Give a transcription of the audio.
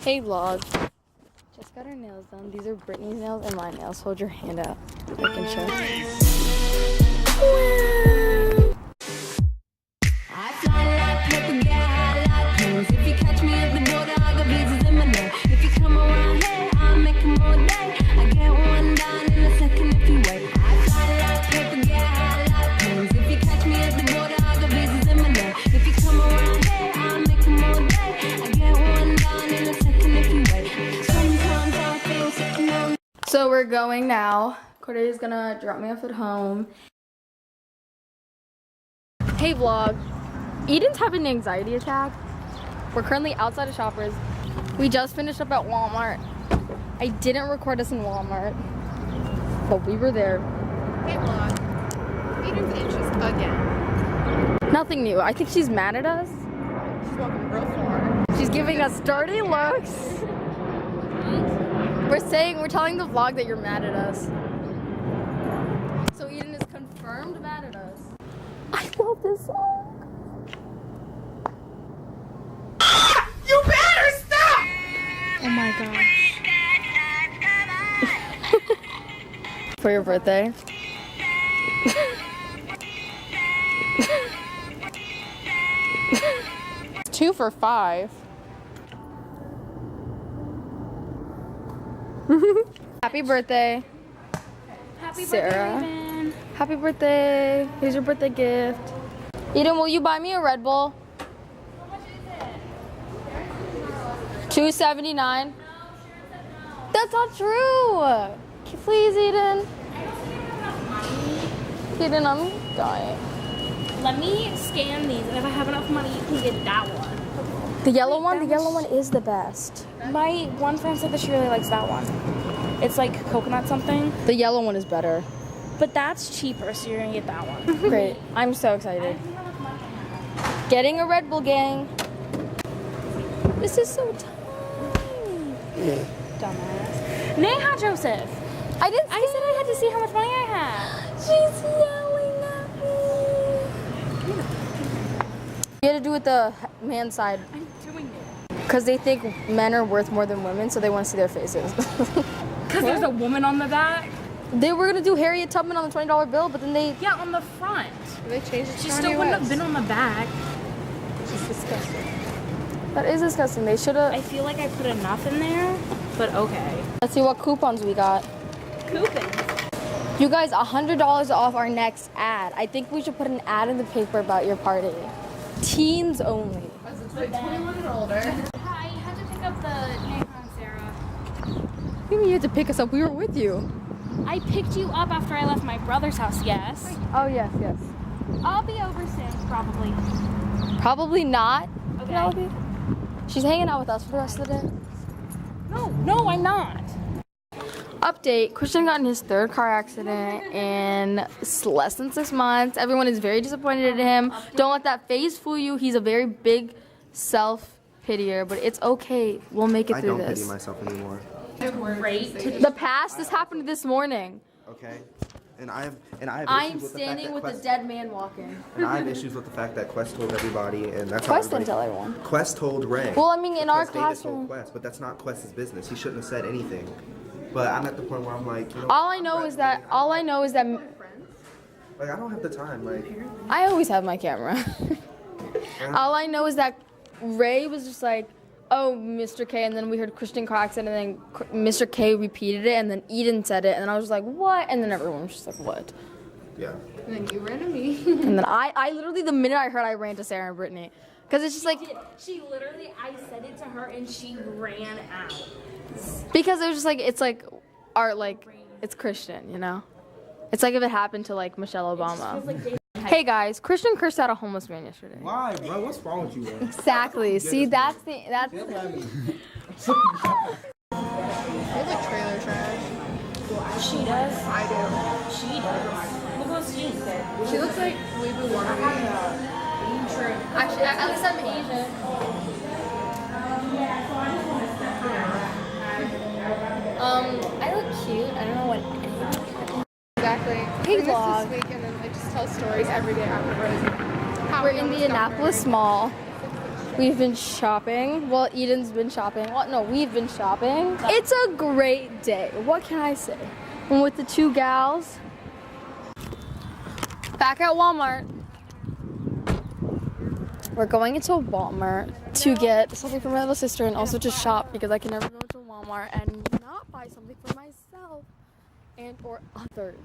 Hey vlog. Just got our nails done. These are Brittany's nails and my nails. Hold your hand out. I can show. I fly like paper, get high like planes. If you catch me at the border, I got visas in my name. If you come around here, I'll make them all day. I get one down in a second if you wait. I fly like paper, get high like planes. If you catch me at the border, I got visas in my name. If you come around here, I'll make them all day. I get one down in a second if you wait. Sometimes I feel sitting on. So we're going now. Corday is gonna drop me off at home. Hey vlog. Eden's having an anxiety attack. We're currently outside of Shoppers. We just finished up at Walmart. I didn't record us in Walmart, but we were there. Hey vlog. Eden's anxious again. Nothing new. I think she's mad at us. She's walking real far. She's giving us dirty looks. We're telling the vlog that you're mad at us. So Eden is confirmed mad at us. I love this song. You better stop! Oh my gosh. For your birthday. 2 for $5. Happy birthday. Happy Sarah. birthday, Eden. Happy birthday. Here's your birthday gift. Eden, will you buy me a Red Bull? How much is it? $2.79. That's not true. Please, Eden. Eden, I'm dying. Let me scan these, and if I have enough money, you can get that one. The yellow one? The yellow one is the best. My one friend said that she really likes that one. It's like coconut something, The yellow one is better. but that's cheaper, so you're gonna get that one. Great. I'm so excited. Getting a Red Bull, gang. This is so tiny. Dumbass. Neha Joseph. I didn't I said I had to see how much money I had. She's yelling at me. You had to do it the man's side. I'm doing it. Because they think men are worth more than women, so they want to see their faces. Because there's a woman on the back? They were going to do Harriet Tubman on the $20 bill, but then they... Yeah, on the front. They changed it to She still wouldn't have been on the back. It's disgusting. That is disgusting. They should have... I feel like I put enough in there, but okay. Let's see what coupons we got. Coupons. You guys, $100 off our next ad. I think we should put an ad in the paper about your party. Teens only. It's like 21 and older. Hi, how'd you pick up the Neha and Sarah? What do you mean you had to pick us up? We were with you. I picked you up after I left my brother's house, yes. Oh, yes, yes. I'll be over soon, probably. Probably not. Okay. Penelope. She's hanging out with us for the rest of the day. No, I'm not. Update, Christian got in his third car accident in less than 6 months. Everyone is very disappointed in him. Don't let that face fool you. He's a very big self-pitier, but it's okay. We'll make it through I don't this. pity myself anymore. Great. The past, this happened this morning. Okay, and I have I'm issues with standing the with fact a that dead man walking. and I have issues with the fact that Quest told everybody, and that's Quest how didn't tell everybody. everyone. Quest told Ray. Well, I mean, in our because Davis classroom- told Quest, but that's not Quest's business. He shouldn't have said anything. But I'm at the point where I'm like, you know. All I know is that Like I don't have the time. Like I always have my camera. All I know is that Ray was just like, oh, Mr. K, and then we heard Christian car accident, and then Mr. K repeated it, and then Eden said it, and then I was like, what? And then everyone was just like, what? yeah. And then you ran to me. And then I literally, the minute I heard, I ran to Sarah and Brittany. Because it's just like, She literally, I said it to her and she ran out. because it was just like, it's like, art, like, it's Christian, you know? It's like if it happened to, like, Michelle Obama. Hey guys, Christian cursed out a homeless man yesterday. Why, bro? What's wrong with you, man? Exactly. See, that's the, You're like trailer trash. She does. I do. She does. Look what she did. She looks like Weebu wannabe. Actually, at least I'm Asian. I look cute. I don't know what. Exactly. Hey, Bring this vlog. this week and then I just tell stories every day afterwards. How We're we in almost the Indianapolis got Mall. We've been shopping. Well, Eden's been shopping. Well, no, we've been shopping. It's a great day. What can I say? I'm with the two gals. Back at Walmart. We're going into Walmart to get something for my little sister and also to shop because I can never go to Walmart and not buy something for myself and or others.